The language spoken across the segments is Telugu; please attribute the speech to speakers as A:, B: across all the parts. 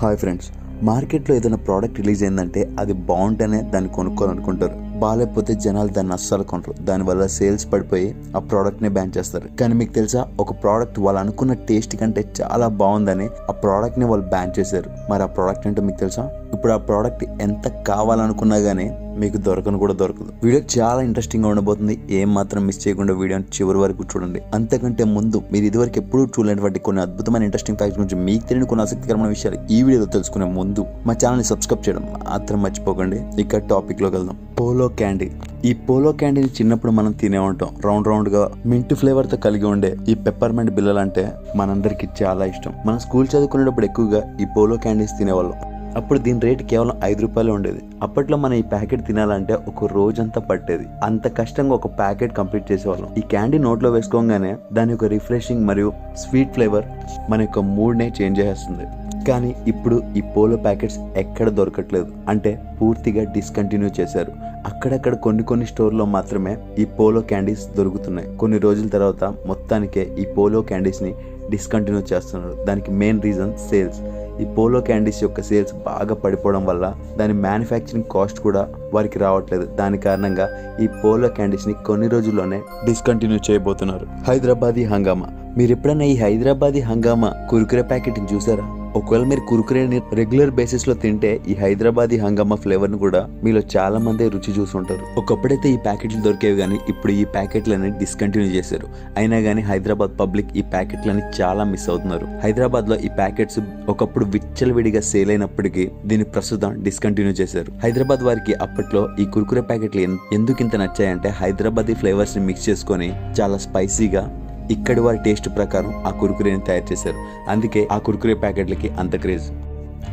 A: హాయ్ ఫ్రెండ్స్, మార్కెట్లో ఏదైనా ప్రోడక్ట్ రిలీజ్ అయిందంటే అది బాగుంటేనే దాన్ని కొనుక్కోవాలనుకుంటారు. బాగాలేకపోతే జనాలు దాన్ని అస్సలు కొనరు. దానివల్ల సేల్స్ పడిపోయి ఆ ప్రోడక్ట్ని బ్యాన్ చేస్తారు. కానీ మీకు తెలుసా, ఒక ప్రోడక్ట్ వాళ్ళు అనుకున్న టేస్ట్ కంటే చాలా బాగుందని ఆ ప్రోడక్ట్ని వాళ్ళు బ్యాన్ చేశారు. మరి ఆ ప్రోడక్ట్ అంటే మీకు తెలుసా? ఇప్పుడు ఆ ప్రోడక్ట్ ఎంత కావాలనుకున్నా కానీ మీకు దొరకను కూడా దొరకదు. వీడియో చాలా ఇంట్రెస్టింగ్గా ఉండబోతుంది. ఏం మాత్రం మిస్ చేయకుండా వీడియోని చివరి వరకు చూడండి. అంతకంటే ముందు మీరు ఇదివరకు ఎప్పుడూ చూడలేనటువంటి కొన్ని అద్భుతమైన ఇంట్రెస్టింగ్ ఫ్యాక్ట్స్ గురించి మీకు తెలియని కొన్ని ఆసక్తికరమైన విషయాలు ఈ వీడియోలో తెలుసుకునే ముందు మా ఛానల్ని సబ్స్క్రైబ్ చేయడం మాత్రం మర్చిపోకండి. ఇక టాపిక్లోకి వెళ్దాం. Polo candy. ఈ పోలో క్యాండీని చిన్నప్పుడు మనం తినే ఉంటాం. రౌండ్ గా మింట్ ఫ్లేవర్ తో కలిగి ఉండే ఈ పెప్పర్మెంట్ బిల్లలు అంటే మనందరికి చాలా ఇష్టం. మనం స్కూల్ చదువుకునేటప్పుడు ఎక్కువగా ఈ పోలో క్యాండీస్ తినేవాళ్ళం. అప్పుడు దీని రేటు కేవలం 5 రూపాయలు ఉండేది. అప్పట్లో మనం ఈ ప్యాకెట్ తినాలంటే ఒక రోజంతా పట్టేది. అంత కష్టంగా ఒక ప్యాకెట్ కంప్లీట్ చేసేవాళ్ళం. ఈ క్యాండీ నోట్లో వేసుకోగానే దాని యొక్క రిఫ్రెషింగ్ మరియు స్వీట్ ఫ్లేవర్ మన యొక్క మూడ్నే చేంజ్ చేస్తుంది. కానీ ఇప్పుడు ఈ పోలో ప్యాకెట్స్ ఎక్కడ దొరకట్లేదు. అంటే పూర్తిగా డిస్కంటిన్యూ చేశారు. అక్కడక్కడ కొన్ని స్టోర్లో మాత్రమే ఈ పోలో క్యాండీస్ దొరుకుతున్నాయి. కొన్ని రోజుల తర్వాత మొత్తానికే ఈ పోలో క్యాండీస్ని డిస్కంటిన్యూ చేస్తున్నారు. దానికి మెయిన్ రీజన్ సేల్స్. ఈ పోలో క్యాండీస్ యొక్క సేల్స్ బాగా పడిపోవడం వల్ల దాని మ్యానుఫ్యాక్చరింగ్ కాస్ట్ కూడా వారికి రావట్లేదు. దాని కారణంగా ఈ పోలో క్యాండీస్ని కొన్ని రోజుల్లోనే డిస్కంటిన్యూ చేయబోతున్నారు. హైదరాబాదీ హంగామా. మీరు ఎప్పుడైనా ఈ హైదరాబాదీ హంగామా కుర్కురే ప్యాకెట్ని చూసారా? ఒకవేళ మీరు కుర్కురేని రెగ్యులర్ బేసిస్ లో తింటే ఈ హైదరాబాదీ హంగామా ఫ్లేవర్ ను కూడా మీలో చాలా మంది రుచి చూసుంటారు. ఒకప్పుడైతే ఈ ప్యాకెట్లు దొరికేవి, కానీ ఇప్పుడు ఈ ప్యాకెట్లని డిస్కంటిన్యూ చేశారు. అయినా కానీ హైదరాబాద్ పబ్లిక్ ఈ ప్యాకెట్లని చాలా మిస్ అవుతున్నారు. హైదరాబాద్ లో ఈ ప్యాకెట్స్ ఒకప్పుడు విచ్చలవిడిగా సేల్ అయినప్పటికీ దీన్ని ప్రస్తుతం డిస్కంటిన్యూ చేశారు. హైదరాబాద్ వారికి అప్పట్లో ఈ కుర్కురే ప్యాకెట్లు ఎందుకు ఇంత నచ్చాయంటే హైదరాబాదీ ఫ్లేవర్స్ ని మిక్స్ చేసుకొని చాలా స్పైసీగా ఇక్కడి వారి టేస్ట్ ప్రకారం ఆ కుర్కురేని తయారు చేశారు. అందుకే ఆ కుర్కురే ప్యాకెట్లకి అంత క్రేజ్.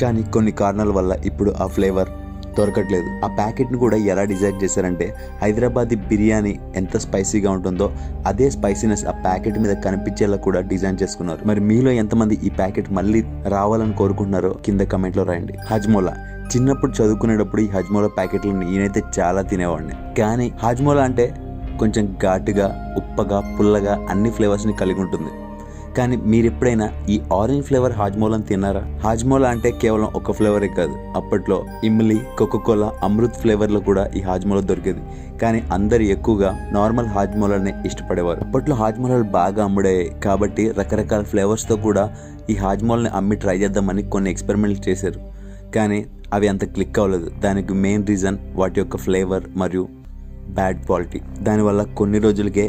A: కానీ కొన్ని కారణాల వల్ల ఇప్పుడు ఆ ఫ్లేవర్ దొరకట్లేదు. ఆ ప్యాకెట్ని కూడా ఎలా డిజైన్ చేశారంటే హైదరాబాదీ బిర్యానీ ఎంత స్పైసీగా ఉంటుందో అదే స్పైసీనెస్ ఆ ప్యాకెట్ మీద కనిపించేలా కూడా డిజైన్ చేసుకున్నారు. మరి మీలో ఎంతమంది ఈ ప్యాకెట్ మళ్ళీ రావాలని కోరుకుంటున్నారో కింద కమెంట్లో రాయండి. హజ్మోలా. చిన్నప్పుడు చదువుకునేటప్పుడు ఈ హజ్మోలా ప్యాకెట్లను నేనైతే చాలా తినేవాడిని. కానీ హజ్మోలా అంటే కొంచెం ఘాటుగా, ఉప్పగా, పుల్లగా అన్ని ఫ్లేవర్స్ని కలిగి ఉంటుంది. కానీ మీరు ఎప్పుడైనా ఈ ఆరెంజ్ ఫ్లేవర్ హాజ్మోలాని తిన్నారా? హాజ్మోలా అంటే కేవలం ఒక ఫ్లేవరే కాదు. అప్పట్లో ఇమ్లీ, కోకోకోలా, అమృత్ ఫ్లేవర్లో కూడా ఈ హాజ్మోలా దొరికేది. కానీ అందరు ఎక్కువగా నార్మల్ హాజ్మోలానే ఇష్టపడేవారు. అప్పట్లో హాజ్మోలాలు బాగా అమ్ముడయ్యాయి కాబట్టి రకరకాల ఫ్లేవర్స్తో కూడా ఈ హాజ్మోలాని అమ్మి ట్రై చేద్దామని కొన్ని ఎక్స్పెరిమెంట్లు చేశారు. కానీ అవి అంత క్లిక్ అవ్వలేదు. దానికి మెయిన్ రీజన్ వాటి యొక్క ఫ్లేవర్ మరియు బ్యాడ్ క్వాలిటీ. దానివల్ల కొన్ని రోజులకే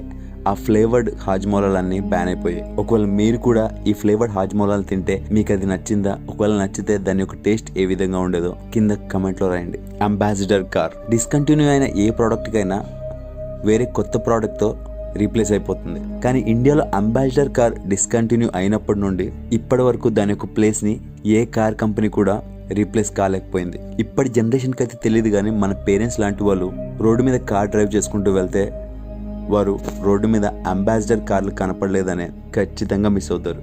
A: ఆ ఫ్లేవర్డ్ హాజ్మోలాలన్నీ బ్యాన్ అయిపోయాయి. ఒకవేళ మీరు కూడా ఈ ఫ్లేవర్డ్ హాజ్మోలాలు తింటే మీకు అది నచ్చిందా? ఒకవేళ నచ్చితే దాని యొక్క టేస్ట్ ఏ విధంగా ఉండేదో కింద కమెంట్లో రాయండి. Ambassador car. డిస్కంటిన్యూ అయిన ఏ ప్రోడక్ట్కైనా వేరే కొత్త ప్రోడక్ట్తో రీప్లేస్ అయిపోతుంది. కానీ ఇండియాలో అంబాసిడర్ కార్ డిస్కంటిన్యూ అయినప్పటి నుండి ఇప్పటి వరకు దాని యొక్క ప్లేస్ని ఏ కార్ కంపెనీ కూడా రీప్లేస్ కాలేకపోయింది. ఇప్పటి జనరేషన్కి అయితే తెలియదు, కానీ మన పేరెంట్స్ లాంటి వాళ్ళు రోడ్డు మీద కార్ డ్రైవ్ చేసుకుంటూ వెళ్తే వారు రోడ్డు మీద అంబాసిడర్ కార్లు కనపడలేదనే ఖచ్చితంగా మిస్ అవుతారు.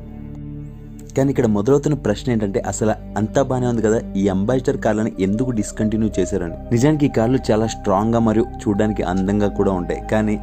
A: కానీ ఇక్కడ మొదలవుతున్న ప్రశ్న ఏంటంటే, అసలు అంతా బాగానే ఉంది కదా, ఈ అంబాసిడర్ కార్లను ఎందుకు డిస్కంటిన్యూ చేశారని. నిజానికి ఈ కార్లు చాలా స్ట్రాంగ్గా మరియు చూడడానికి అందంగా కూడా ఉంటాయి. కానీ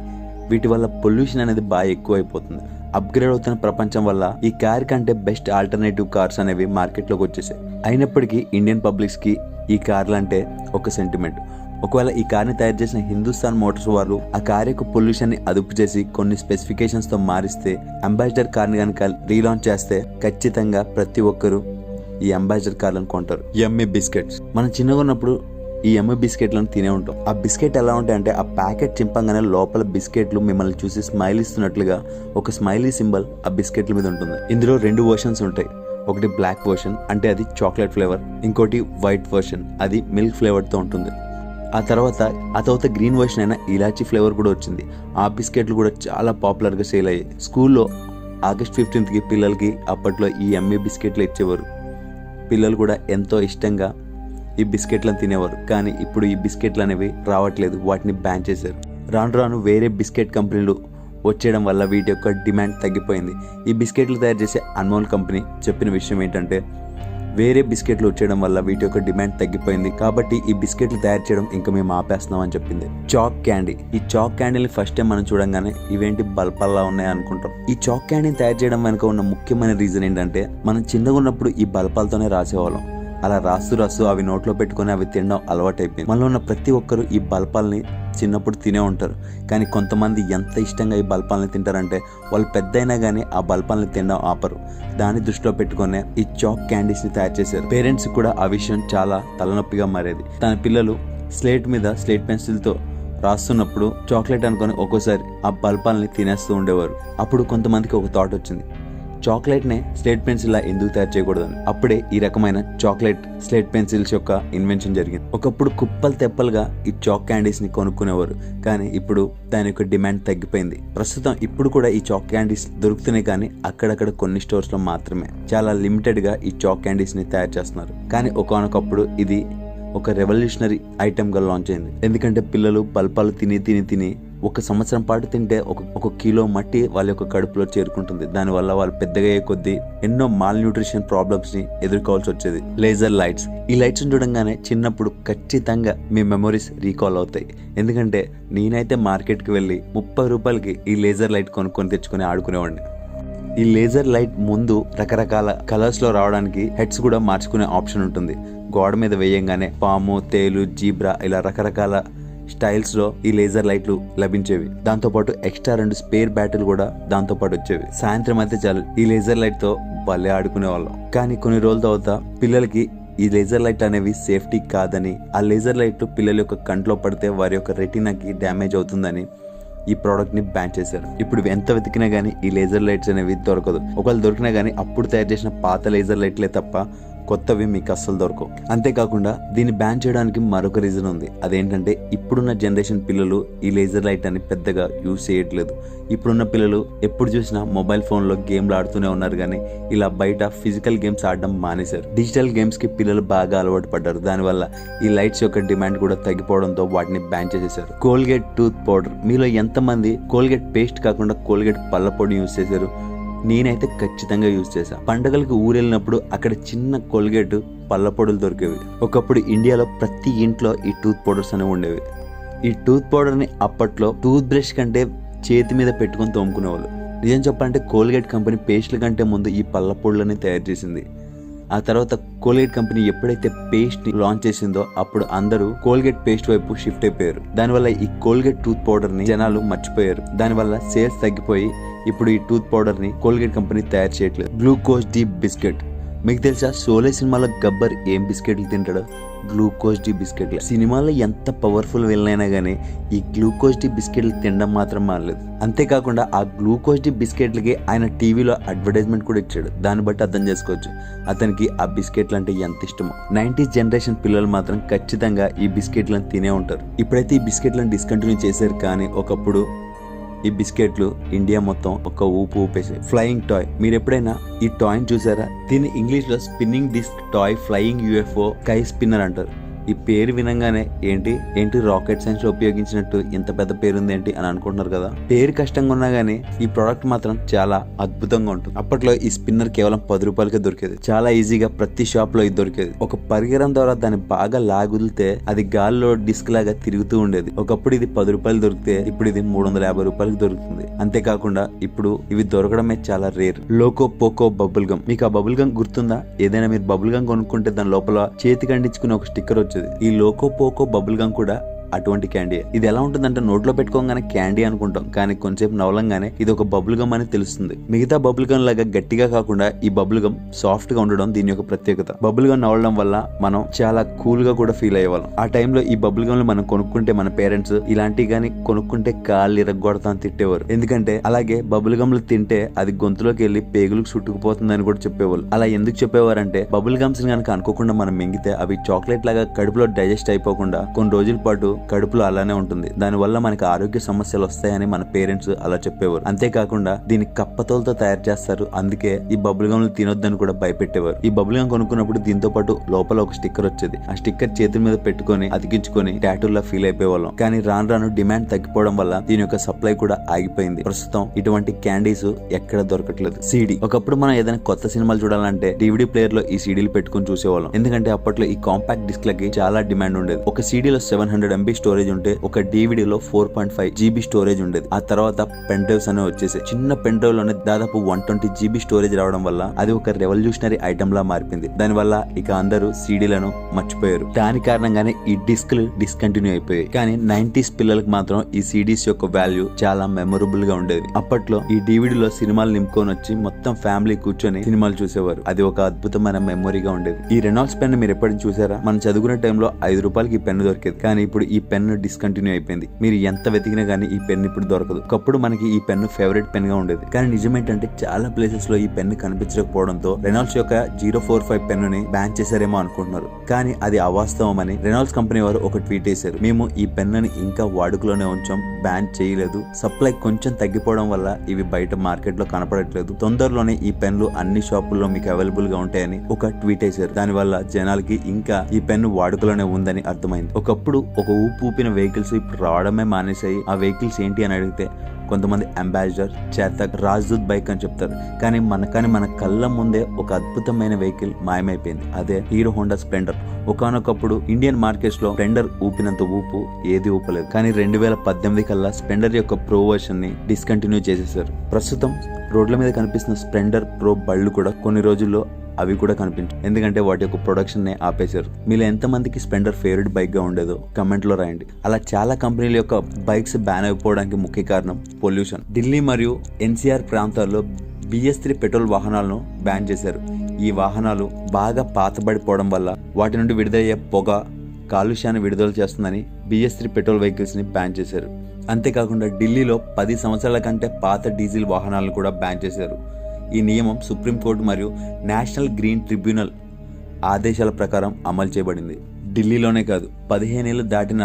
A: వీటి వల్ల పొల్యూషన్ అనేది బాగా ఎక్కువ అయిపోతుంది. అప్గ్రేడ్ అవుతున్న ప్రపంచం వల్ల ఈ కార్ కంటే బెస్ట్ ఆల్టర్నేటివ్ కార్స్ అనేవి మార్కెట్లోకి వచ్చేసాయి. అయినప్పటికీ ఇండియన్ పబ్లిక్స్కి ఈ కార్లు అంటే ఒక సెంటిమెంట్. ఒకవేళ ఈ కార్ని తయారు చేసిన హిందుస్థాన్ మోటార్స్ వారు ఆ కార్ యొక్క పొల్యూషన్ని అదుపు చేసి కొన్ని స్పెసిఫికేషన్స్తో మారిస్తే, అంబాసిడర్ కార్ని కనుక రీలాంచ్ చేస్తే ఖచ్చితంగా ప్రతి ఒక్కరూ ఈ అంబాసిడర్ కార్లను కొంటారు. యమ్మీ బిస్కెట్స్. మనం చిన్నగా ఉన్నప్పుడు ఈ యమ్మీ బిస్కెట్లను తినే ఉంటాం. ఆ బిస్కెట్ ఎలా ఉంటాయంటే ఆ ప్యాకెట్ చింపంగానే లోపల బిస్కెట్లు మిమ్మల్ని చూసి స్మైల్ ఇస్తున్నట్లుగా ఒక స్మైలీ సింబల్ ఆ బిస్కెట్ల మీద ఉంటుంది. ఇందులో 2 వర్షన్స్ ఉంటాయి. ఒకటి బ్లాక్ వర్షన్ అంటే అది చాక్లెట్ ఫ్లేవర్, ఇంకోటి వైట్ వర్షన్ అది మిల్క్ ఫ్లేవర్తో ఉంటుంది. ఆ తర్వాత గ్రీన్ వర్షన్ అయిన ఇలాచీ ఫ్లేవర్ కూడా వచ్చింది. ఆ బిస్కెట్లు కూడా చాలా పాపులర్గా సేల్ అయ్యాయి. స్కూల్లో ఆగస్ట్ 15కి పిల్లలకి అప్పట్లో ఈ యమ్మీ బిస్కెట్లు ఇచ్చేవారు. పిల్లలు కూడా ఎంతో ఇష్టంగా ఈ బిస్కెట్లను తినేవారు. కానీ ఇప్పుడు ఈ బిస్కెట్లు అనేవి రావట్లేదు, వాటిని బ్యాన్ చేశారు. రాను వేరే బిస్కెట్ కంపెనీలు వచ్చేయడం వల్ల వీటి యొక్క డిమాండ్ తగ్గిపోయింది. ఈ బిస్కెట్లు తయారు చేసే అన్మోల్ కంపెనీ చెప్పిన విషయం ఏంటంటే, వేరే బిస్కెట్లు వచ్చేయడం వల్ల వీటి యొక్క డిమాండ్ తగ్గిపోయింది కాబట్టి ఈ బిస్కెట్లు తయారు చేయడం ఇంకా మేము ఆపేస్తున్నాం అని చెప్పింది. Chalk candy. ఈ చాక్ క్యాండీని ఫస్ట్ టైం మనం చూడంగానే ఇవేంటి బల్పల్లా ఉన్నాయి అనుకుంటాం. ఈ చాక్ క్యాండీని తయారు చేయడం వెనుక ఉన్న ముఖ్యమైన రీజన్ ఏంటంటే, మనం చిన్నగా ఉన్నప్పుడు ఈ బల్పాలతోనే రాసేవాళ్ళం. అలా రాస్తూ అవి నోట్లో పెట్టుకుని అవి తినడం అలవాటైపోయింది. మనలో ఉన్న ప్రతి ఒక్కరు ఈ బల్పాలని చిన్నప్పుడు తినే ఉంటారు. కానీ కొంతమంది ఎంత ఇష్టంగా ఈ బల్పాలని తింటారంటే వాళ్ళు పెద్ద అయినా కానీ ఆ బల్పాలని తినడం ఆపరు. దాన్ని దృష్టిలో పెట్టుకునే ఈ చాక్ క్యాండీస్ని తయారు చేశారు. పేరెంట్స్ కూడా ఆ విషయం చాలా తలనొప్పిగా మారేది. తన పిల్లలు స్లేట్ మీద స్లేట్ పెన్సిల్తో రాస్తున్నప్పుడు చాక్లెట్ అనుకొని ఒక్కోసారి ఆ బల్పాలని తినేస్తూ ఉండేవారు. అప్పుడు కొంతమందికి ఒక థాట్ వచ్చింది, చాక్లెట్నే స్లేట్ పెన్సిల్ ఎందుకు తయారు చేయకూడదని. అప్పుడే ఈ రకమైన చాక్లెట్ స్లేట్ పెన్సిల్స్ యొక్క ఇన్వెన్షన్ జరిగింది. ఒకప్పుడు కుప్పలు తెప్పలుగా ఈ చాక్ క్యాండీస్ ని కొనుక్కునేవారు, కానీ ఇప్పుడు దాని యొక్క డిమాండ్ తగ్గిపోయింది. ప్రస్తుతం ఇప్పుడు కూడా ఈ చాక్ క్యాండీస్ దొరుకుతున్నాయి, కానీ అక్కడక్కడ కొన్ని స్టోర్స్ లో మాత్రమే చాలా లిమిటెడ్ గా ఈ చాక్ క్యాండీస్ ని తయారు చేస్తున్నారు. కానీ ఒకానొకప్పుడు ఇది ఒక రెవల్యూషనరీ ఐటమ్ గా లాంచ్ అయింది. ఎందుకంటే పిల్లలు బల్పాలు తిని ఒక సంవత్సరం పాటు తింటే ఒక కిలో మట్టి వాళ్ళ యొక్క కడుపులో చేరుకుంటుంది. దానివల్ల వాళ్ళు పెద్దగా అయ్యే కొద్దీ ఎన్నో మాల్ న్యూట్రిషన్ ప్రాబ్లమ్స్ ని ఎదుర్కోవాల్సి వచ్చేది. లేజర్ లైట్స్, ఈ లైట్స్ చూడంగానే చిన్నప్పుడు ఖచ్చితంగా మీ మెమొరీస్ రీకాల్ అవుతాయి. ఎందుకంటే నేనైతే మార్కెట్కి వెళ్ళి 30 రూపాయలకి ఈ లేజర్ లైట్ కొనుక్కొని తెచ్చుకొని ఆడుకునేవాడిని. ఈ లేజర్ లైట్ ముందు రకరకాల కలర్స్ లో రావడానికి హెడ్స్ కూడా మార్చుకునే ఆప్షన్ ఉంటుంది. గోడ మీద వేయంగానే పాము, తేలు, జీబ్రా ఇలా రకరకాల స్టైల్స్ లో ఈ లేజర్ లైట్లు లభించేవి. దాంతో పాటు ఎక్స్ట్రా 2 స్పేర్ బ్యాటరీలు కూడా దాంతో పాటు వచ్చేవి. సాయంత్రం అయితే చాలు ఈ లేజర్ లైట్ తో భలే ఆడుకునే వాళ్ళం. కానీ కొన్ని రోజుల తర్వాత పిల్లలకి ఈ లేజర్ లైట్ అనేవి సేఫ్టీ కాదని, ఆ లేజర్ లైట్లు పిల్లల యొక్క కంట్లో పడితే వారి యొక్క రెటీనాకి డ్యామేజ్ అవుతుందని ఈ ప్రోడక్ట్ ని బ్యాన్ చేశారు. ఇప్పుడు ఎంత వెతికినా గానీ ఈ లేజర్ లైట్స్ అనేవి దొరకదు. ఒకవేళ దొరికినా గానీ అప్పుడు తయారు చేసిన పాత లేజర్ లైట్లే తప్ప కొత్తవి మీకు అస్సలు దొరకవు. అంతేకాకుండా దీన్ని బ్యాన్ చేయడానికి మరొక రీజన్ ఉంది. అదేంటంటే ఇప్పుడున్న జనరేషన్ పిల్లలు ఈ లేజర్ లైట్ అని పెద్దగా యూజ్ చేయట్లేదు. ఇప్పుడున్న పిల్లలు ఎప్పుడు చూసినా మొబైల్ ఫోన్లో గేమ్లు ఆడుతూనే ఉన్నారు, కానీ ఇలా బయట ఫిజికల్ గేమ్స్ ఆడడం మానేశారు. డిజిటల్ గేమ్స్ కి పిల్లలు బాగా అలవాటు పడ్డారు. దానివల్ల ఈ లైట్స్ యొక్క డిమాండ్ కూడా తగ్గిపోవడంతో వాటిని బ్యాన్ చేసేశారు. కోల్గేట్ టూత్ పౌడర్, మీలో ఎంతమంది కోల్గేట్ పేస్ట్ కాకుండా కోల్గేట్ పళ్ళ పొడి యూజ్ చేశారు? నేనైతే ఖచ్చితంగా యూజ్ చేశా. పండగలకు ఊరెళ్ళినప్పుడు అక్కడ చిన్న కోల్గేట్ పళ్ళ పొడులు దొరికేవి. ఒకప్పుడు ఇండియాలో ప్రతి ఇంట్లో ఈ టూత్ పౌడర్స్ అనేవి ఉండేవి. ఈ టూత్ పౌడర్ ని అప్పట్లో టూత్ బ్రష్ కంటే చేతి మీద పెట్టుకొని తోముకునేవాళ్ళు. నిజం చెప్పాలంటే కోల్గేట్ కంపెనీ పేస్ట్ల కంటే ముందు ఈ పళ్ళ పొడులని తయారు చేసింది. ఆ తర్వాత కోల్గేట్ కంపెనీ ఎప్పుడైతే పేస్ట్ ని లాంచ్ చేసిందో అప్పుడు అందరూ కోల్గేట్ పేస్ట్ వైపు షిఫ్ట్ అయిపోయారు. దానివల్ల ఈ కోల్గేట్ టూత్ పౌడర్ ని జనాలు మర్చిపోయారు. దానివల్ల సేల్స్ తగ్గిపోయి ఇప్పుడు ఈ టూత్ పౌడర్ ని కోల్గేట్ కంపెనీ తయారు చేయట్లేదు. గ్లూకోజ్ డి బిస్కెట్, మీకు తెలుసా సోలే సినిమాలో గబ్బర్ ఏం బిస్కెట్లు తింటాడో? గ్లూకోజ్ డి బిస్కెట్లు. సినిమాలో ఎంత పవర్ఫుల్ వెళ్ళైనా గానీ ఈ గ్లూకోజ్ డి బిస్కెట్లు తినడం మాత్రం మారలేదు. అంతేకాకుండా ఆ గ్లూకోజ్ డి బిస్కెట్లకి ఆయన టీవీలో అడ్వర్టైజ్మెంట్ కూడా ఇచ్చాడు. దాన్ని బట్టి అర్థం చేసుకోవచ్చు అతనికి ఆ బిస్కెట్లు అంటే ఎంత ఇష్టమో. 90s జనరేషన్ పిల్లలు మాత్రం ఖచ్చితంగా ఈ బిస్కెట్లను తినే ఉంటారు. ఇప్పుడైతే ఈ బిస్కెట్లను డిస్కంటిన్యూ చేశారు, కానీ ఒకప్పుడు ఈ బిస్కెట్లు ఇండియా మొత్తం ఒక ఊపు ఊపేసాయి. ఫ్లయింగ్ టాయ్, మీరు ఎప్పుడైనా ఈ టాయ్ చూసారా? దీన్ని ఇంగ్లీష్ లో spinning disc toy, flying UFO, కై స్పిన్నర్ అంటారు. ఈ పేరు వినంగానే ఏంటి రాకెట్ సైన్స్ లో ఉపయోగించినట్టు ఇంత పెద్ద పేరు ఉంది ఏంటి అని అనుకుంటున్నారు కదా. పేరు కష్టంగా ఉన్నా గానీ ఈ ప్రోడక్ట్ మాత్రం చాలా అద్భుతంగా ఉంటుంది. అప్పట్లో ఈ స్పిన్నర్ కేవలం 10 రూపాయలకే దొరికేది. చాలా ఈజీగా ప్రతి షాప్ లో ఇది దొరికేది. ఒక పరికరం ద్వారా దాన్ని బాగా లాగులితే అది గాల్లో డిస్క్ లాగా తిరుగుతూ ఉండేది. ఒకప్పుడు ఇది 10 రూపాయలు దొరికితే ఇప్పుడు ఇది 350 రూపాయలకి దొరుకుతుంది. అంతేకాకుండా ఇప్పుడు ఇవి దొరకడమే చాలా rare. Loco poco bubble gum, మీకు ఆ బబుల్ గమ్ గుర్తుందా? ఏదైనా మీరు బబుల్ గమ్ కొనుక్కుంటే దాని లోపల చేతికి అంటించుకుని ఒక స్టిక్కర్ వచ్చేది. ఈ లోకో పోకో బబుల్ గమ్ కూడా అటువంటి క్యాండీ. ఇది ఎలా ఉంటుందంటే నోట్లో పెట్టుకోగానే క్యాండీ అనుకుంటాం, కానీ కొంచెంసేపు నవలంగానే ఇది ఒక బబుల్ గమ్ అని తెలుస్తుంది. మిగతా బబుల్ గమ్ లాగా గట్టిగా కాకుండా ఈ బబుల్ గమ్ సాఫ్ట్ గా ఉండడం దీని యొక్క ప్రత్యేకత. బబుల్ గమ్ నవలడం వల్ల మనం చాలా కూల్ గా కూడా ఫీల్ అయ్యేవాళ్ళం. ఆ టైంలో ఈ బబుల్ గమ్ మనం కొనుక్కుంటే మన పేరెంట్స్ ఇలాంటివి గానీ కొనుక్కుంటే కాళ్ళు ఇరగొడతా అని తిట్టేవారు. ఎందుకంటే అలాగే బబుల్ గమ్లు తింటే అది గొంతులోకి వెళ్ళి పేగులకు చుట్టుకుపోతుందని కూడా చెప్పేవాళ్ళు. అలా ఎందుకు చెప్పేవారంటే బబుల్ గమ్స్ కనుక అనుకోకుండా మనం మింగితే అవి చాక్లెట్ లాగా కడుపులో డైజెస్ట్ అయిపోకుండా కొన్ని రోజుల పాటు కడుపులో అలానే ఉంటుంది. దానివల్ల మనకి ఆరోగ్య సమస్యలు వస్తాయని మన పేరెంట్స్ అలా చెప్పేవారు. అంతేకాకుండా దీన్ని కప్పతోలతో తయారు చేస్తారు, అందుకే ఈ బబుల్ గమ్లు తినొద్దని కూడా భయపెట్టేవారు. ఈ బబుల్ గమ్ కొనుక్కున్నప్పుడు దీంతో పాటు లోపల ఒక స్టిక్కర్ వచ్చేది. ఆ స్టిక్కర్ చేతుల మీద పెట్టుకొని అతికించుకొని టాటూలా ఫీల్ అయిపోయేవాళ్ళం. కానీ రాను రాను డిమాండ్ తగ్గిపోవడం వల్ల దీని యొక్క సప్లై కూడా ఆగిపోయింది. ప్రస్తుతం ఇటువంటి క్యాండీస్ ఎక్కడ దొరకట్లేదు. సీడీ, ఒకప్పుడు మనం ఏదైనా కొత్త సినిమాలు చూడాలంటే డివిడి ప్లేయర్ లో ఈ సీడీలు పెట్టుకుని చూసేవాళ్ళం. ఎందుకంటే అప్పట్లో ఈ కాంపాక్ట్ డిస్క్ లకి చాలా డిమాండ్ ఉండేది. ఒక సీడీలో 700 MB MB స్టోరేజ్ ఉంటే ఒక డివిడీలో 4.5 GB స్టోరేజ్ ఉండేది. ఆ తర్వాత పెన్ డ్రైవ్స్ అనేవి వచ్చేసాయి. చిన్న పెన్ డ్రైవ్ లోనే దాదాపు 120 GB స్టోరేజ్ రావడం వల్ల అది ఒక రెవల్యూషనరీ ఐటమ్ లా మారిపోయింది. దానివల్ల ఇక అందరూ సీడీలను మర్చిపోయారు. దాని కారణంగానే ఈ డిస్క్లు డిస్కంటిన్యూ అయిపోయాయి. కానీ 90s పిల్లలకు మాత్రం ఈ సిడీస్ యొక్క వాల్యూ చాలా మెమొరబుల్ గా ఉండేది. అప్పట్లో ఈ డివిడీలో సినిమాలు నింపుకొని వచ్చి మొత్తం ఫ్యామిలీ కూర్చొని సినిమాలు చూసేవారు. అది ఒక అద్భుతమైన మెమొరీగా ఉండేది. ఈ రెనాల్డ్స్ పెన్ మీరు ఎప్పటిని చూసారా? మనం చదువుకునే టైంలో 5 రూపాయలకి ఈ పెన్ దొరికేది. కానీ ఇప్పుడు ఈ పెన్ డిస్కంటిన్యూ అయిపోయింది. మీరు ఎంత వెతికినా గానీ ఈ పెన్ ఇప్పుడు దొరకదు. ఒకప్పుడు మనకి ఈ పెన్ ఫేవరెట్ పెన్ గా ఉండేది. కానీ నిజమేంటంటే చాలా ప్లేసెస్ లో ఈ పెన్ కనిపించకపోవడంతో రెనాల్డ్స్ యొక్క 045 పెన్ ని బ్యాన్ చేశారేమో అనుకుంటున్నారు. కానీ అది అవాస్తవం అని రెనాల్డ్స్ కంపెనీ వారు ఒక ట్వీట్ చేశారు. మేము ఈ పెన్ ని ఇంకా వాడుకలోనే ఉంచాం, బ్యాన్ చేయలేదు. సప్లై కొంచెం తగ్గిపోవడం వల్ల ఇవి బయట మార్కెట్ లో కనపడట్లేదు. తొందరలోనే ఈ పెన్లు అన్ని షాపుల్లో మీకు అవైలబుల్ గా ఉంటాయని ఒక ట్వీట్ వేశారు. దానివల్ల జనాలకి ఇంకా ఈ పెన్ వాడుకలోనే ఉందని అర్థమైంది. ఒకప్పుడు ఒక ఊపిన వెహికల్స్ ఇప్పుడు రావడమే మానేసాయి. ఆ వెహికల్స్ ఏంటి అని అడిగితే కొంతమంది అంబాసిడర్, చేతక్, రాజ్దూత్ బైక్ అని చెప్తారు. కానీ మన కళ్ళ ముందే ఒక అద్భుతమైన వెహికల్ మాయమైపోయింది. అదే హీరో హోండా స్ప్లెండర్. ఒకనొకప్పుడు ఇండియన్ మార్కెట్స్ లో స్ప్లెండర్ ఊపినంత ఊపు ఏది ఊపలేదు. కానీ 2018 కల్లా స్ప్లెండర్ యొక్క ప్రో వర్షన్ ని డిస్కంటిన్యూ చేసేసారు. ప్రస్తుతం రోడ్ల మీద కనిపిస్తున్న స్ప్లెండర్ ప్రో బళ్ళు కూడా కొన్ని రోజుల్లో అవి కూడా కనిపించు. ఎందుకంటే వాటి యొక్క ప్రొడక్షన్ నే ఆపేశారు. మీలో ఎంతమందికి స్ప్లెండర్ ఫేవరెట్ బైక్ గా ఉండేదో కమెంట్ లో రాయండి. అలా చాలా కంపెనీల యొక్క బైక్స్ బ్యాన్ అయిపోవడానికి ముఖ్య కారణం పొల్యూషన్. ఢిల్లీ మరియు NCR ప్రాంతాల్లో BS3 పెట్రోల్ వాహనాలను బ్యాన్ చేశారు. ఈ వాహనాలు బాగా పాతబడిపోవడం వల్ల వాటి నుండి విడుదలయ్యే పొగ కాలుష్యాన్ని విడుదల చేస్తుందని BS3 పెట్రోల్ వెహికల్స్ ని బ్యాన్ చేశారు. అంతేకాకుండా ఢిల్లీలో 10 సంవత్సరాల కంటే పాత డీజిల్ వాహనాలను కూడా బ్యాన్ చేశారు. ఈ నియమం సుప్రీంకోర్టు మరియు నేషనల్ గ్రీన్ ట్రిబ్యునల్ ఆదేశాల ప్రకారం అమలు చేయబడింది. ఢిల్లీలోనే కాదు, 15 ఏళ్లు దాటిన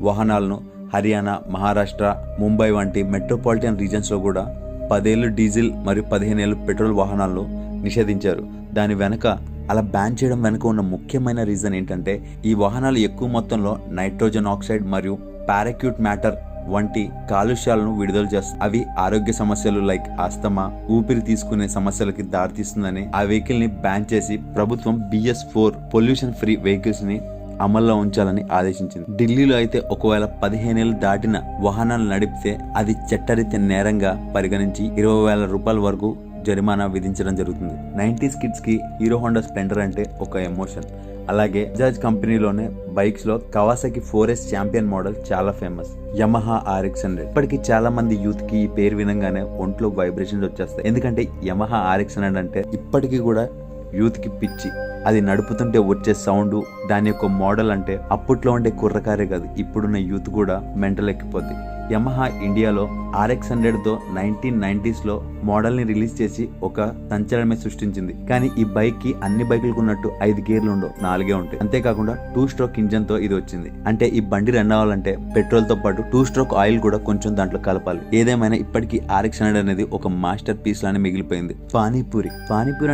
A: వాహనాలను హర్యానా, మహారాష్ట్ర, ముంబై వంటి మెట్రోపాలిటన్ రీజన్స్ లో కూడా 10 ఏళ్లు డీజిల్ మరియు 15 ఏళ్లు పెట్రోల్ వాహనాలను నిషేధించారు. దాని వెనక అలా బ్యాన్ చేయడం వెనుక ఉన్న ముఖ్యమైన రీజన్ ఏంటంటే ఈ వాహనాలు ఎక్కువ మొత్తంలో నైట్రోజన్ ఆక్సైడ్ మరియు పారాక్యూట్ మ్యాటర్ వంటి కాలుష్యాలను విడుదల చేస్తాయి. అవి ఆరోగ్య సమస్యలు లైక్ ఆస్తమా, ఊపిరి తీసుకునే సమస్యలకి దారితీస్తుందని ఆ వెహికల్ ని బ్యాన్ చేసి ప్రభుత్వం BS4 పొల్యూషన్ ఫ్రీ వెహికల్స్ ని అమల్లో ఉంచాలని ఆదేశించింది. ఢిల్లీలో అయితే ఒకవేళ 15 ఏళ్లు దాటిన వాహనాలు నడిపితే అది చట్టరీత్యా నేరంగా పరిగణించి 20,000 రూపాయల వరకు జరిమానా విధించడం జరుగుతుంది. 90s కిడ్స్ కి హీరో హోండా స్ప్లెండర్ అంటే ఒక ఎమోషన్. అలాగే బజాజ్ కంపెనీలోనే బైక్స్ లో కవాసాకి 4S ఛాంపియన్ మోడల్ చాలా ఫేమస్. యమహా RX100 ఇప్పటికి చాలా మంది యూత్ కి ఈ పేరు వినంగానే ఒంట్లో వైబ్రేషన్స్ వచ్చేస్తాయి. ఎందుకంటే యమహా RX100 అంటే ఇప్పటికీ కూడా యూత్ కి పిచ్చి. అది నడుపుతుంటే వచ్చే సౌండ్, దాని యొక్క మోడల్ అంటే అప్పట్లో ఉండే కుర్రకారే కాదు, ఇప్పుడున్న యూత్ కూడా మెంటల్ ఎక్కిపోద్ది. యమహా ఇండియాలో RX100 తో 1990s లో మోడల్ ని రిలీజ్ చేసి ఒక సంచలనమే సృష్టించింది. కానీ ఈ బైక్ కి అన్ని బైకులకు ఉన్నట్టు 5 గేర్లు ఉండవు, 4 ఉంటాయి. అంతేకాకుండా 2 స్ట్రోక్ ఇంజన్ తో ఇది వచ్చింది. అంటే ఈ బండి రన్ అవ్వాలంటే పెట్రోల్ తో పాటు 2 స్ట్రోక్ ఆయిల్ కూడా కొంచెం దాంట్లో కలపాలి. ఏదేమైనా ఇప్పటికీ RX100 అనేది ఒక మాస్టర్ పీస్ లానే మిగిలిపోయింది. పానీపూరి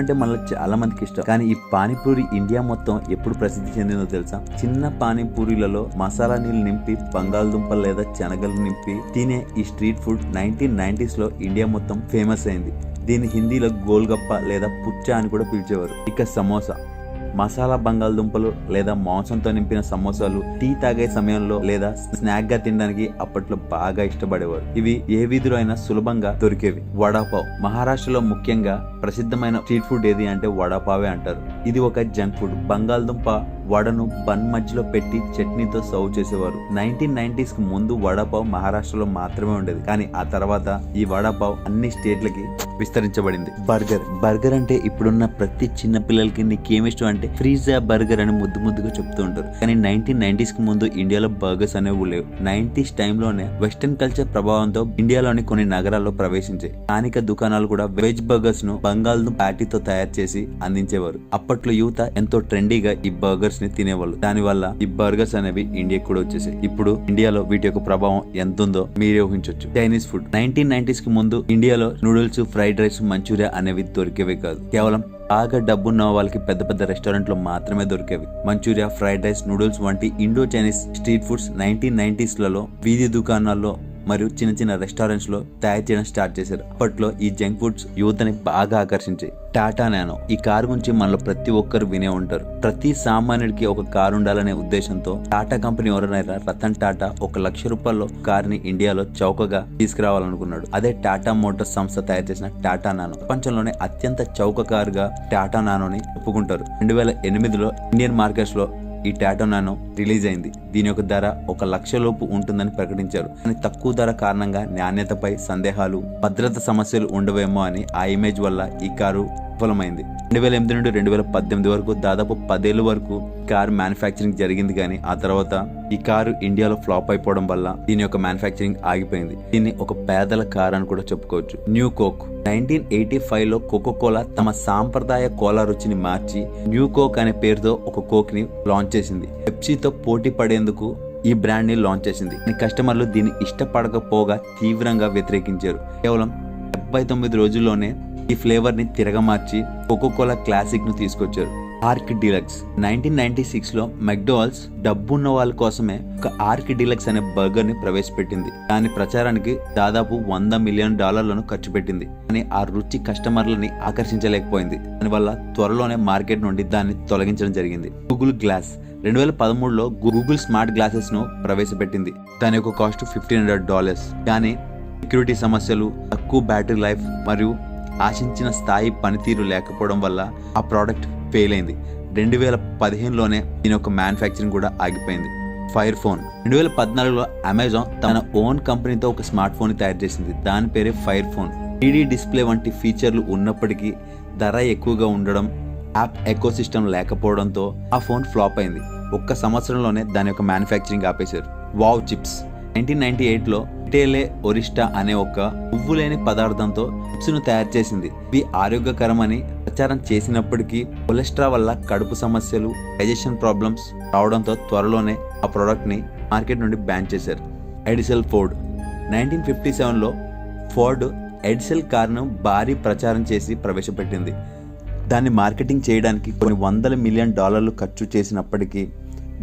A: అంటే మళ్ళీ చాలా మందికి ఇష్టం. కానీ ఈ పానీపూరి ఇండియా మొత్తం ఎప్పుడు ప్రసిద్ధి చెందిందో తెలుసా? చిన్న పానీపూరిలలో మసాలా నీళ్ళు నింపి బంగాళదుంపలు లేదా శనగలు నింపి తినే ఈ స్ట్రీట్ ఫుడ్ 1990s లో ఇండియా మొత్తం ఫేమస్ అయింది. దీన్ని హిందీలో గోల్గప్ప లేదా పుచ్చా అని కూడా పిలిచేవారు. ఇక సమోసా, మసాలా బంగాళదుంపలు లేదా మాంసంతో నింపిన సమోసాలు టీ తాగే సమయంలో లేదా స్నాక్ గా తినడానికి అప్పట్లో బాగా ఇష్టపడేవారు. ఇవి ఏ వీధిలో అయినా సులభంగా దొరికేవి. వడాపావ్, మహారాష్ట్రలో ముఖ్యంగా ప్రసిద్ధమైన స్ట్రీట్ ఫుడ్ ఏది అంటే వడాపావే అంటారు. ఇది ఒక జంక్ ఫుడ్. బంగాళదుంప వడను బన్ మధ్యలో పెట్టి చట్నీతో సర్వ్ చేసేవారు. 1990s కి ముందు వడాపావ్ మహారాష్ట్రలో మాత్రమే ఉండేది. కానీ ఆ తర్వాత ఈ వడాపావ్ అన్ని స్టేట్లకి విస్తరించబడింది. బర్గర్ అంటే ఇప్పుడున్న ప్రతి చిన్న పిల్లలకి నీకేమిష్టం అంటే ఫ్రీజా బర్గర్ అని ముద్దుగా చెప్తూ ఉంటారు. కానీ 1990s కి ముందు ఇండియాలో బర్గర్స్ అనేవి లేవు. 90s టైంలోనే వెస్టర్న్ కల్చర్ ప్రభావంతో ఇండియాలోని కొన్ని నగరాల్లో ప్రవేశించాయి. స్థానిక దుకాణాలు కూడా వెజ్ బర్గర్స్ ను బంగాళదుంప ప్యాటీతో తయారు చేసి అందించేవారు. అప్పట్లో యువత ఎంతో ట్రెండీగా ఈ బర్గర్స్ ని తినేవాళ్ళు. దానివల్ల ఈ బర్గర్స్ అనేవి ఇండియాకి కూడా వచ్చేసాయి. ఇప్పుడు ఇండియాలో వీటి యొక్క ప్రభావం ఎంత ఉందో మీరే ఊహించవచ్చు. చైనీస్ ఫుడ్ 1990s కి ముందు ఇండియాలో నూడిల్స్, ఫ్రైడ్ రైస్, మంచూరియా అనేవి దొరికేవే కాదు. కేవలం బాగా డబ్బున్న వాళ్ళకి పెద్ద రెస్టారెంట్ లో మాత్రమే దొరికేవి. మంచూరియా, ఫ్రైడ్ రైస్, నూడిల్స్ వంటి Indo Chinese street foods 1990s లలో వీధి దుకాణాల్లో మరియు చిన్న చిన్న రెస్టారెంట్స్ లో తయారు చేయడం స్టార్ట్ చేశారు. అప్పట్లో ఈ జంక్ ఫుడ్స్ యువతని బాగా ఆకర్షించాయి. టాటా నానో, ఈ కారు గురించి మనలో ప్రతి ఒక్కరు వినే ఉంటారు. ప్రతి సామాన్యుడికి ఒక కారు ఉండాలనే ఉద్దేశంతో టాటా కంపెనీ ఓనర్ రతన్ టాటా ₹1,00,000 కారుని ఇండియాలో చౌకగా తీసుకురావాలనుకున్నాడు. అదే టాటా మోటార్స్ సంస్థ తయారు చేసిన టాటా నానో. ప్రపంచంలోనే అత్యంత చౌక కారుగా టాటా నానోని ఒప్పుకుంటారు. 2008లో ఇండియన్ మార్కెట్స్ లో ఈ టాటా నానో రిలీజ్ అయింది. దీని యొక్క ధర ₹1,00,000 లోపు ఉంటుందని ప్రకటించారు. కానీ తక్కువ ధర కారణంగా నాణ్యతపై సందేహాలు, భద్రత సమస్యలు ఉండవేమో అని ఆ ఇమేజ్ వల్ల ఈ కారు విఫలమైంది. 2008 నుండి 2018 వరకు దాదాపు 10 ఏళ్ల వరకు కారు మ్యానుఫ్యాక్చరింగ్ జరిగింది. కానీ ఆ తర్వాత ఈ కారు ఇండియాలో ఫ్లాప్ అయిపోవడం వల్ల దీని యొక్క మ్యానుఫ్యాక్చరింగ్ ఆగిపోయింది. దీన్ని ఒక పేదల కారు అని కూడా చెప్పుకోవచ్చు. న్యూ కోక్ 1985లో కోకోకోలా తమ సాంప్రదాయ కోలా రుచిని మార్చి న్యూ కోక్ అనే పేరుతో ఒక కోక్ ని లాంచ్ చేసింది. పెప్సీతో పోటీ పడేందుకు ఈ బ్రాండ్ ని లాంచ్ చేసింది. కస్టమర్లు దీన్ని ఇష్టపడకపోగా తీవ్రంగా వ్యతిరేకించారు. కేవలం 79 రోజుల్లోనే ఈ ఫ్లేవర్ ని తిరగమార్చి కోకోకోలా క్లాసిక్ ను తీసుకొచ్చారు. ఆర్క్ డీలక్స్ 1996లో మెక్డోనల్డ్స్ డబ్బున్న వాళ్ళ కోసమే ఒక ఆర్క్ డీలక్స్ అనే బర్గర్ ని ప్రవేశపెట్టింది. దాని ప్రచారానికి దాదాపు $100 మిలియన్ ఖర్చు పెట్టింది. కానీ ఆ రుచి కస్టమర్లని ఆకర్షించలేకపోయింది. దానివల్ల త్వరలోనే మార్కెట్ నుండి దాన్ని తొలగించడం జరిగింది. గూగుల్ గ్లాస్ 2013లో గూగుల్ స్మార్ట్ గ్లాసెస్ ను ప్రవేశపెట్టింది. దాని యొక్క కాస్ట్ $1,500. కానీ సెక్యూరిటీ సమస్యలు, తక్కువ బ్యాటరీ లైఫ్ మరియు ఆశించిన స్థాయి పనితీరు లేకపోవడం వల్ల ఆ ప్రోడక్ట్ ఫెయిల్ అయింది. 2015లోనే దీని యొక్క మ్యానుఫ్యాక్చరింగ్ కూడా ఆగిపోయింది. ఫైర్ ఫోన్ 2014లో అమెజాన్ తన ఓన్ కంపెనీతో ఒక స్మార్ట్ ఫోన్ తయారు చేసింది. దాని పేరే ఫైర్ ఫోన్. 3D డిస్ప్లే వంటి ఫీచర్లు ఉన్నప్పటికీ ధర ఎక్కువగా ఉండడం, యాప్ ఎకో సిస్టమ్ లేకపోవడంతో ఆ ఫోన్ ఫ్లాప్ అయింది. ఒక్క సంవత్సరంలోనే దాని యొక్క మ్యానుఫ్యాక్చరింగ్ ఆపేశారు. వావ్ చిప్స్ 1998లో ఇటేలే ఒరిస్టా అనే ఒక పువ్వు లేని పదార్థంతో చిప్స్ ను తయారు చేసింది. ఇవి ఆరోగ్యకరమని ప్రచారం చేసినప్పటికీ కొలెస్ట్రాల్ వల్ల కడుపు సమస్యలు, డైజెషన్ ప్రాబ్లమ్స్ రావడంతో త్వరలోనే ఆ ప్రోడక్ట్ ని మార్కెట్ నుండి బ్యాన్ చేశారు. ఎడిసెల్ ఫోర్డ్ 1957లో ఫోర్డ్ ఎడిసెల్ కారును భారీ ప్రచారం చేసి ప్రవేశపెట్టింది. దాన్ని మార్కెటింగ్ చేయడానికి కొన్ని $100 మిలియన్ ఖర్చు చేసినప్పటికీ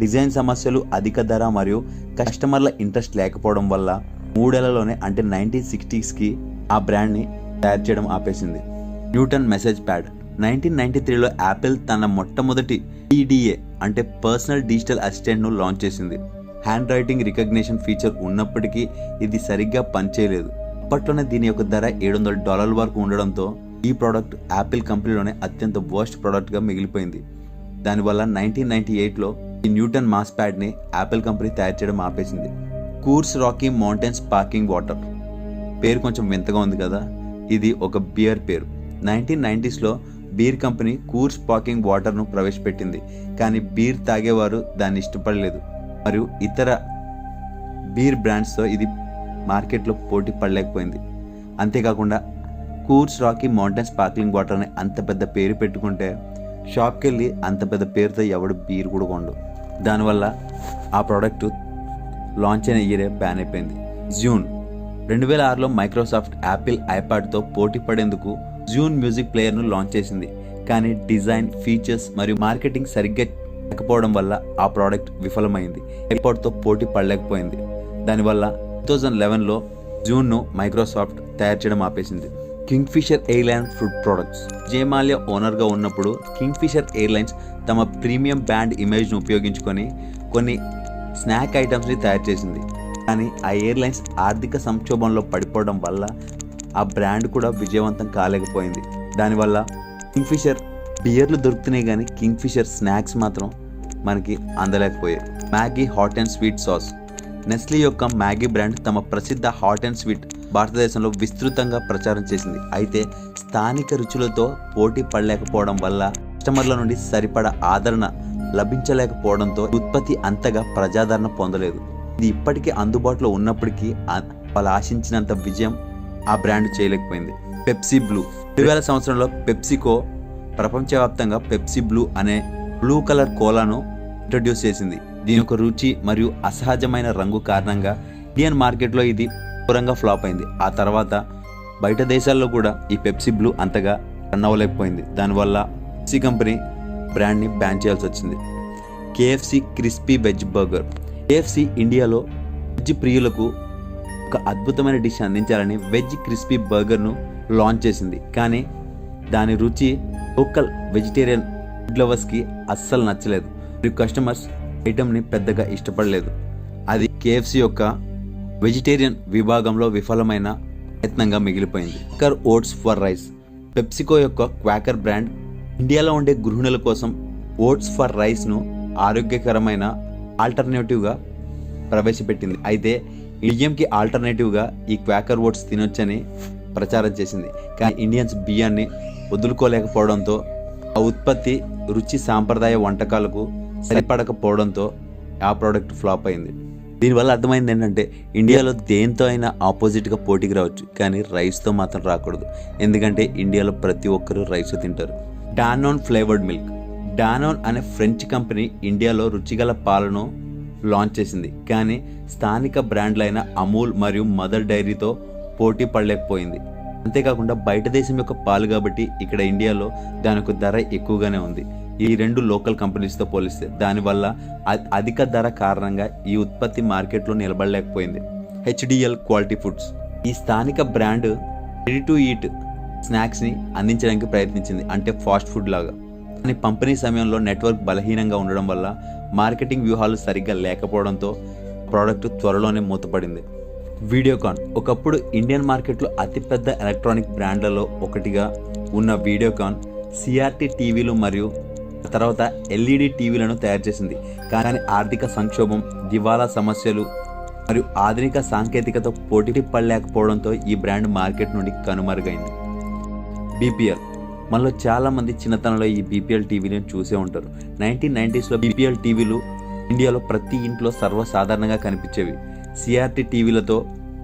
A: డిజైన్ సమస్యలు, అధిక ధర మరియు కస్టమర్ల ఇంట్రెస్ట్ లేకపోవడం వల్ల 3 ఏళ్లలోనే అంటే 1960కి ఆ బ్రాండ్ని తయారు చేయడం ఆపేసింది. న్యూటన్ మెసేజ్ ప్యాడ్ 1993లో యాపిల్ తన మొట్టమొదటి PDA అంటే పర్సనల్ డిజిటల్ అసిస్టెంట్ను లాంచ్ చేసింది. హ్యాండ్ రైటింగ్ రికగ్నిషన్ ఫీచర్ ఉన్నప్పటికీ ఇది సరిగ్గా పనిచేయలేదు. అప్పట్లోనే దీని యొక్క ధర $700 వరకు ఉండడంతో ఈ ప్రోడక్ట్ యాపిల్ కంపెనీలోనే అత్యంత వర్స్ట్ ప్రోడక్ట్గా మిగిలిపోయింది. దానివల్ల 1998లో ఈ న్యూటన్ మాస్ ప్యాడ్ని యాపిల్ కంపెనీ తయారు చేయడం ఆపేసింది. కూర్స్ రాకీ మౌంటైన్ స్పార్కింగ్ వాటర్ పేరు కొంచెం వింతగా ఉంది కదా. ఇది ఒక బియర్ పేరు. 1990స్లో బీర్ కంపెనీ కూర్స్ స్పార్కింగ్ వాటర్ను ప్రవేశపెట్టింది. కానీ బీర్ తాగేవారు దాన్ని ఇష్టపడలేదు మరియు ఇతర బీర్ బ్రాండ్స్తో ఇది మార్కెట్లో పోటీ పడలేకపోయింది. అంతేకాకుండా కూర్స్ రాకీ మౌంటైన్ స్పార్క్లింగ్ వాటర్ అని అంత పెద్ద పేరు పెట్టుకుంటే షాప్కి వెళ్ళి అంత పెద్ద పేరుతో ఎవడు బీర్ కూడా కొండు. దానివల్ల ఆ ప్రోడక్ట్ లాంచ్ అయిన ఇయరే బ్యాన్ అయిపోయింది. జూన్ 2006లో మైక్రోసాఫ్ట్ యాపిల్ ఐప్యాడ్తో పోటీ పడేందుకు జూన్ మ్యూజిక్ ప్లేయర్ను లాంచ్ చేసింది. కానీ డిజైన్, ఫీచర్స్ మరియు మార్కెటింగ్ సరిగ్గా లేకపోవడం వల్ల ఆ ప్రోడక్ట్ విఫలమైంది. ఐప్యాడ్తో పోటీ పడలేకపోయింది. దానివల్ల 2011లో జూన్ను మైక్రోసాఫ్ట్ తయారు చేయడం ఆపేసింది. కింగ్ఫిషర్ ఎయిర్లైన్స్ ఫుడ్ ప్రొడక్ట్స్ జయమాల్యా ఓనర్గా ఉన్నప్పుడు కింగ్ఫిషర్ ఎయిర్లైన్స్ తమ ప్రీమియం బ్రాండ్ ఇమేజ్ను ఉపయోగించుకొని కొన్ని స్నాక్ ఐటమ్స్ని తయారు చేసింది. కానీ ఆ ఎయిర్లైన్స్ ఆర్థిక సంక్షోభంలో పడిపోవడం వల్ల ఆ బ్రాండ్ కూడా విజయవంతం కాలేకపోయింది. దానివల్ల కింగ్ఫిషర్ బియర్లు దొరుకుతున్నాయి కానీ కింగ్ఫిషర్ స్నాక్స్ మాత్రం మనకి అందలేకపోయాయి. Maggi hot and sweet sauce Nestle యొక్క మ్యాగీ బ్రాండ్ తమ ప్రసిద్ధ హాట్ అండ్ స్వీట్ భారతదేశంలో విస్తృతంగా ప్రచారం చేసింది. అయితే స్థానిక రుచులతో పోటీ పడలేకపోవడం వల్ల కస్టమర్ల నుండి సరిపడా ఆదరణ లభించలేకపోవడంతో ఉత్పత్తి అంతగా ప్రజాదరణ పొందలేదు. ఇది ఇప్పటికీ అందుబాటులో ఉన్నప్పటికీ వాళ్ళు ఆశించినంత విజయం ఆ బ్రాండ్ చేయలేకపోయింది. పెప్సీ బ్లూ 2000 సంవత్సరంలో పెప్సికో ప్రపంచవ్యాప్తంగా పెప్సీ బ్లూ అనే బ్లూ కలర్ కోలాను ఇంట్రడ్యూస్ చేసింది. దీని యొక్క రుచి మరియు అసహజమైన రంగు కారణంగా ఇండియన్ మార్కెట్లో ఇది ఘోరంగా ఫ్లాప్ అయింది. ఆ తర్వాత బయట దేశాల్లో కూడా ఈ పెప్సీ బ్లూ అంతగా రన్ అవ్వలేకపోయింది. దానివల్ల పెప్సీ కంపెనీ బ్రాండ్ని బ్యాన్ చేయాల్సి వచ్చింది. KFC crispy veg burger. KFC ఇండియాలో వెజ్ ప్రియులకు ఒక అద్భుతమైన డిష్ అందించాలని వెజ్ క్రిస్పీ బర్గర్ను లాంచ్ చేసింది. కానీ దాని రుచి లోకల్ వెజిటేరియన్ ఫుడ్ లవర్స్కి అస్సలు నచ్చలేదు మరియు కస్టమర్స్ ఐటమ్ని పెద్దగా ఇష్టపడలేదు. అది కేఎఫ్సి యొక్క వెజిటేరియన్ విభాగంలో విఫలమైన ప్రయత్నంగా మిగిలిపోయింది. Quaker oats for rice. PepsiCo యొక్క క్వాకర్ బ్రాండ్ ఇండియాలో ఉండే గృహిణుల కోసం ఓట్స్ ఫర్ రైస్ను ఆరోగ్యకరమైన ఆల్టర్నేటివ్గా ప్రవేశపెట్టింది. అయితే బియ్యంకి ఆల్టర్నేటివ్గా ఈ క్వాకర్ ఓట్స్ తినొచ్చని ప్రచారం చేసింది. కానీ ఇండియన్స్ బియ్యాన్ని వదులుకోలేకపోవడంతో ఆ ఉత్పత్తి రుచి సాంప్రదాయ వంటకాలకు సరిపడకపోవడంతో ఆ ప్రోడక్ట్ ఫ్లాప్ అయింది. దీనివల్ల అర్థమైంది ఏంటంటే ఇండియాలో దేంతో అయినా ఆపోజిట్గా పోటీకి రావచ్చు, కానీ రైస్తో మాత్రం రాకూడదు. ఎందుకంటే ఇండియాలో ప్రతి ఒక్కరూ రైస్ తింటారు. డానోన్ ఫ్లేవర్డ్ మిల్క్. డానోన్ అనే ఫ్రెంచ్ కంపెనీ ఇండియాలో రుచిగల పాలను లాంచ్ చేసింది. కానీ స్థానిక బ్రాండ్లైన అమూల్ మరియు మదర్ డైరీతో పోటీ పడలేకపోయింది. అంతేకాకుండా బయట దేశం యొక్క పాలు కాబట్టి ఇక్కడ ఇండియాలో దానికి ధర ఎక్కువగానే ఉంది. ఈ రెండు లోకల్ కంపెనీస్తో పోలిస్తే దానివల్ల అధిక ధర కారణంగా ఈ ఉత్పత్తి మార్కెట్లో నిలబడలేకపోయింది. HDL quality foods. ఈ స్థానిక బ్రాండ్ రెడీ టు ఈట్ స్నాక్స్ని అందించడానికి ప్రయత్నించింది, అంటే ఫాస్ట్ ఫుడ్ లాగా. కానీ పంపిణీ సమయంలో నెట్వర్క్ బలహీనంగా ఉండడం వల్ల మార్కెటింగ్ వ్యూహాలు సరిగ్గా లేకపోవడంతో ప్రోడక్ట్ త్వరలోనే మూతపడింది. వీడియోకాన్. ఒకప్పుడు ఇండియన్ మార్కెట్లో అతిపెద్ద ఎలక్ట్రానిక్ బ్రాండ్లలో ఒకటిగా ఉన్న వీడియోకాన్ సిఆర్టీ టీవీలు మరియు తర్వాత ఎల్ఈడి టీవీలను తయారు చేసింది. కానీ ఆర్థిక సంక్షోభం, దివాలా సమస్యలు మరియు ఆధునిక సాంకేతికతో పోటీ పడలేకపోవడంతో ఈ బ్రాండ్ మార్కెట్ నుండి కనుమరుగైంది. బీపీఎల్. మనలో చాలామంది చిన్నతనంలో ఈ బీపీఎల్ టీవీలను చూసే ఉంటారు. 1990sలో బీపీఎల్ టీవీలు ఇండియాలో ప్రతి ఇంట్లో సర్వసాధారణంగా కనిపించేవి. సిఆర్టీ టీవీలతో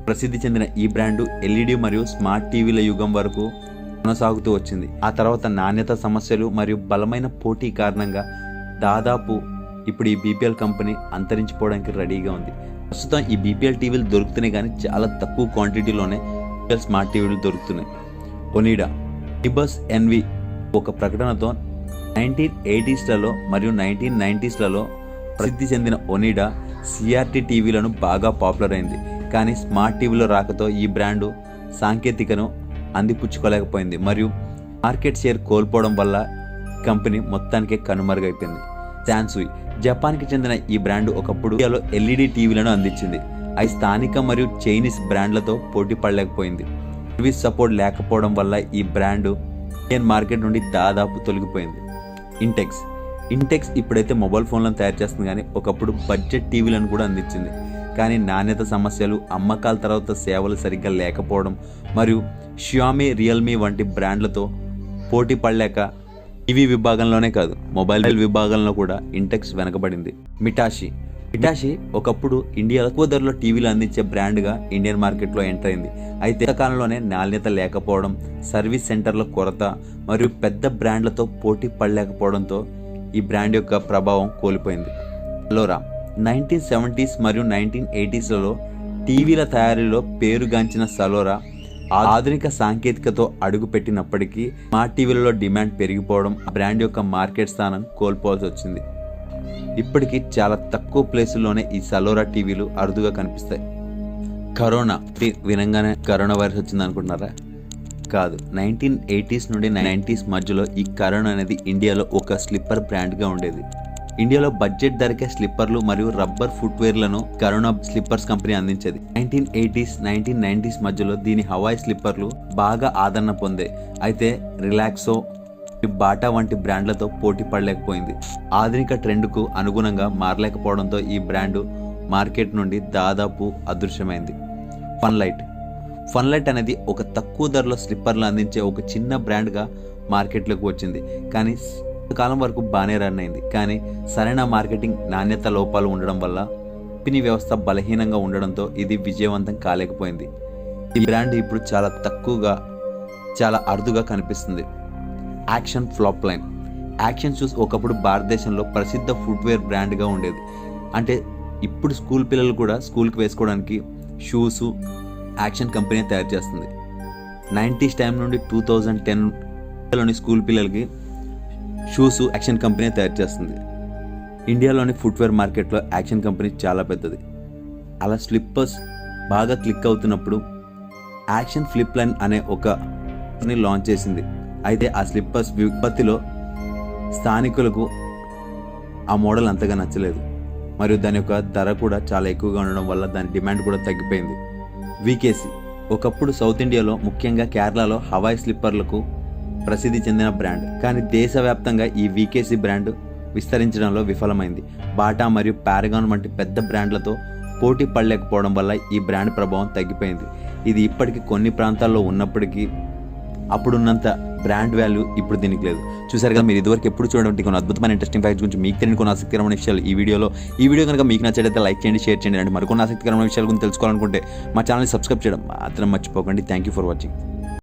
A: ప్రసిద్ధి చెందిన ఈ బ్రాండు ఎల్ఈడి మరియు స్మార్ట్ టీవీల యుగం వరకు కొనసాగుతూ వచ్చింది. ఆ తర్వాత నాణ్యత సమస్యలు మరియు బలమైన పోటీ కారణంగా దాదాపు ఇప్పుడు ఈ బీపీఎల్ కంపెనీ అంతరించిపోవడానికి రెడీగా ఉంది. ప్రస్తుతం ఈ బీపీఎల్ టీవీలు దొరుకుతున్నాయి, కానీ చాలా తక్కువ క్వాంటిటీలోనే బీపీఎల్ స్మార్ట్ టీవీలు దొరుకుతున్నాయి. ఒనిడా. నిబస్ ఎన్వి ఒక ప్రకటనతో 1980sలలో మరియు 1990sలలో ప్రసిద్ధి చెందిన ఒనిడా సిఆర్టీ టీవీలను బాగా పాపులర్ అయింది. కానీ స్మార్ట్ టీవీలో రాకతో ఈ బ్రాండు సాంకేతికను అందిపుచ్చుకోలేకపోయింది మరియు మార్కెట్ షేర్ కోల్పోవడం వల్ల కంపెనీ మొత్తానికే కనుమరుగైపోయింది. శాన్సుయి. జపాన్కి చెందిన ఈ బ్రాండు ఒకప్పుడు ఇండియాలో ఎల్ఈడి టీవీలను అందించింది. అవి స్థానిక మరియు చైనీస్ బ్రాండ్లతో పోటీ పడలేకపోయింది. సర్వీస్ సపోర్ట్ లేకపోవడం వల్ల ఈ బ్రాండు ఇండియన్ మార్కెట్ నుండి దాదాపు తొలగిపోయింది. ఇంటెక్స్ ఇప్పుడైతే మొబైల్ ఫోన్లను తయారు చేస్తుంది, కానీ ఒకప్పుడు బడ్జెట్ టీవీలను కూడా అందించింది. కానీ నాణ్యత సమస్యలు, అమ్మకాల తర్వాత సేవలు సరిగ్గా లేకపోవడం మరియు షియామీ, రియల్మీ వంటి బ్రాండ్లతో పోటీ పడలేక టీవీ విభాగంలోనే కాదు మొబైల్ విభాగంలో కూడా ఇంటెక్స్ వెనకబడింది. మిటాషి ఒకప్పుడు ఇండియాలో తక్కువ ధరలో టీవీలు అందించే బ్రాండ్గా ఇండియన్ మార్కెట్లో ఎంటర్ అయింది. అయితే కాలంలోనే నాణ్యత లేకపోవడం, సర్వీస్ సెంటర్ల కొరత మరియు పెద్ద బ్రాండ్లతో పోటీ పడలేకపోవడంతో ఈ బ్రాండ్ యొక్క ప్రభావం కోల్పోయింది. సలోరా. 1970s మరియు 1980sలలో టీవీల తయారీలో పేరుగాంచిన సలోరా ఆధునిక సాంకేతికతో అడుగుపెట్టినప్పటికీ స్మార్ట్ టీవీలలో డిమాండ్ పెరిగిపోవడం ఆ బ్రాండ్ యొక్క మార్కెట్ స్థానం కోల్పోవాల్సి వచ్చింది. ఇప్పటికీ చాలా తక్కువ ప్లేసుల్లోనే ఈ సలోరా టీవీలు అరుదుగా కనిపిస్తాయి. కరోనా. వినంగానే కరోనా వైరస్ వచ్చింది అనుకుంటున్నారా? కాదు. 1980s నుండి 90s మధ్యలో ఈ కరోనా అనేది ఇండియాలో ఒక స్లిప్పర్ బ్రాండ్గా ఉండేది. ఇండియాలో బడ్జెట్ ధరకే స్లిప్పర్లు మరియు రబ్బర్ ఫుట్వేర్లను కరోనా స్లిప్పర్స్ కంపెనీ అందించేది. 1980s, 1990s మధ్యలో దీని హవాయి స్లిప్పర్లు బాగా ఆదరణ పొందాయి. అయితే రిలాక్సో, బాటా వంటి బ్రాండ్లతో పోటీ పడలేకపోయింది. ఆధునిక ట్రెండ్కు అనుగుణంగా మారలేకపోవడంతో ఈ బ్రాండు మార్కెట్ నుండి దాదాపు అదృశ్యమైంది. ఫన్లైట్ అనేది ఒక తక్కువ ధరలో స్లిప్పర్లు అందించే ఒక చిన్న బ్రాండ్గా మార్కెట్లోకి వచ్చింది. కానీ కాలం వరకు బాగానే రన్ అయింది. కానీ సరైన మార్కెటింగ్, నాణ్యత లోపాలు ఉండడం వల్ల కంపెనీ వ్యవస్థ బలహీనంగా ఉండడంతో ఇది విజయవంతం కాలేకపోయింది. ఈ బ్రాండ్ ఇప్పుడు చాలా అరుదుగా కనిపిస్తుంది. Action flop line. Action shoes ఒకప్పుడు భారతదేశంలో ప్రసిద్ధ ఫుట్వేర్ బ్రాండ్గా ఉండేది. అంటే ఇప్పుడు స్కూల్ పిల్లలు కూడా స్కూల్కి వేసుకోవడానికి షూసు యాక్షన్ కంపెనీ తయారు చేస్తుంది. 90s టైం నుండి 2010లోని స్కూల్ పిల్లలకి షూస్ యాక్షన్ కంపెనీ తయారు చేస్తుంది. ఇండియాలోని ఫుట్వేర్ మార్కెట్లో యాక్షన్ కంపెనీ చాలా పెద్దది. అలా స్లిప్పర్స్ బాగా క్లిక్ అవుతున్నప్పుడు యాక్షన్ ఫ్లిప్ లైన్ అనే ఒకని లాంచ్ చేసింది. అయితే ఆ స్లిప్పర్స్ ఉత్పత్తిలో స్థానికులకు ఆ మోడల్ అంతగా నచ్చలేదు మరియు దాని యొక్క ధర కూడా చాలా ఎక్కువగా ఉండడం వల్ల దాని డిమాండ్ కూడా తగ్గిపోయింది. వీకేసీ ఒకప్పుడు సౌత్ ఇండియాలో ముఖ్యంగా కేరళలో హవాయి స్లిప్పర్లకు ప్రసిద్ధి చెందిన బ్రాండ్. కానీ దేశవ్యాప్తంగా ఈ వీకేసీ బ్రాండ్ విస్తరించడంలో విఫలమైంది. బాటా మరియు పారగాన్ వంటి పెద్ద బ్రాండ్లతో పోటీ పడలేకపోవడం వల్ల ఈ బ్రాండ్ ప్రభావం తగ్గిపోయింది. ఇది ఇప్పటికీ కొన్ని ప్రాంతాల్లో ఉన్నప్పటికీ అప్పుడున్నంత బ్రాండ్ వాల్యూ ఇప్పుడు దీనికి లేదు. చూసారు కదా, మీరు ఇదివరకు ఎప్పుడు చూడడానికి కొన్ని అద్భుతమైన ఇంట్రెస్టింగ్ ఫ్యాక్ట్స్ గురించి మీకు తెలియని కొన్ని ఆసక్తికరమైన విషయాలు ఈ వీడియో కనుక మీకు నచ్చైతే లైక్ చేయండి, షేర్ చేయండి. అండ్ మరికొన్ని ఆసక్తికరమైన విషయాల గురించి తెలుసుకోవాలనుకుంటే మా ఛానల్ని సబ్స్క్రైబ్ చేయడం మాత్రం మర్చిపోకండి. Thank you for watching.